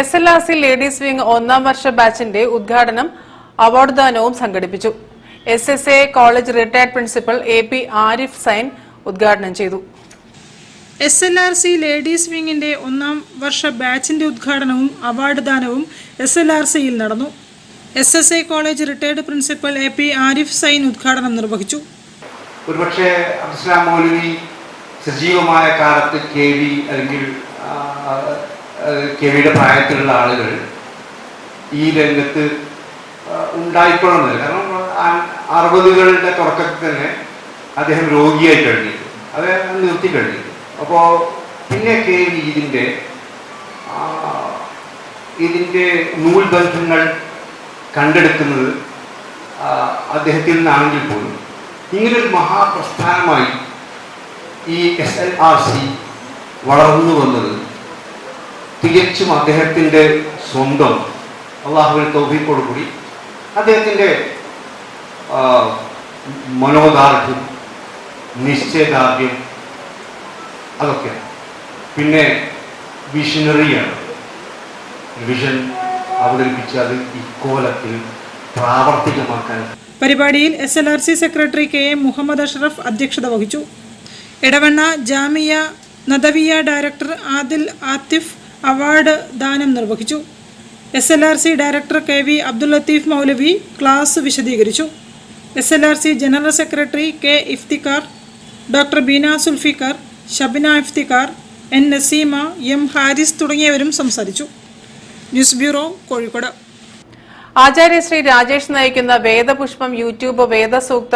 SLRC ladies wing ഒന്നാം വർഷ ബാച്ചിന്റെ ഉദ്ഘാടനം അവാർഡ് ദാനവും സംഘടിപ്പിച്ചു. SSA college retired principal AP Arif Zain ഉദ്ഘാടനം ചെയ്തു. SLRC ലേഡീസ് വിംഗിന്റെ ഒന്നാം വർഷ ബാച്ചിന്റെ ഉദ്ഘാടനവും അവാർഡ് ദാനവും SLRCയിൽ നടന്നു. SSA college retired principal AP Arif Zain ഉദ്ഘാടനം നിർവഹിച്ചു. ഒരുപക്ഷെ അബ്ദുസ്സലാം മൗലവി സജീവമായ കാലത്ത് KV അല്ലെങ്കിൽ KVയുടെ പ്രായത്തിലുള്ള ആളുകൾ ഈ രംഗത്ത് ഉണ്ടായിക്കൊള്ളുന്നില്ല. കാരണം 60കളുടെ തുടക്കത്തിൽ തന്നെ അദ്ദേഹം രോഗിയായി കഴിഞ്ഞിരുന്നു, അത് നിർത്തി കഴിഞ്ഞിരുന്നു. അപ്പോൾ പിന്നെ KV ഇതിൻ്റെ നൂൽബന്ധങ്ങൾ കണ്ടെടുക്കുന്നത് അദ്ദേഹത്തിൽ നിന്നാണെങ്കിൽ പോലും ഇങ്ങനൊരു മഹാപ്രസ്ഥാനമായി ഈ SLRC വളർന്നു വന്നത് തികച്ചും അദ്ദേഹത്തിൻ്റെ സ്വന്തം അള്ളാഹുവിൻ്റെ തൗഫീഖോടുകൂടി അദ്ദേഹത്തിൻ്റെ മനോദാർഢ്യം, നിശ്ചയദാർഢ്യം, അതൊക്കെ. പിന്നെ വിഷനറിയാണ്. വിഷൻ അവതരിപ്പിച്ച് അത് ഇക്കോലത്തിൽ പ്രാവർത്തികമാക്കാൻ. പരിപാടിയിൽ SLRC secretary KM Muhammad Ashraf അധ്യക്ഷത വഹിച്ചു. എടവണ്ണ ജാമിയ നദവിയ ഡയറക്ടർ ആദിൽ ആത്തിഫ് അവാർഡ് ദാനം നിർവഹിച്ചു. SLRC director KV Abdul Latheef Moulavi class വിശദീകരിച്ചു. SLRC general secretary K Iftikhar, doctor Beena Sulfikar, Shabina Iftikhar, N Naseema, M Haris തുടങ്ങിയവരും സംസാരിച്ചു. News bureau, Kozhikode. ആചാര്യശ്രീ രാജേഷ് നയിക്കുന്ന വേദപുഷ്പം യൂട്യൂബ് വേദസൂക്ത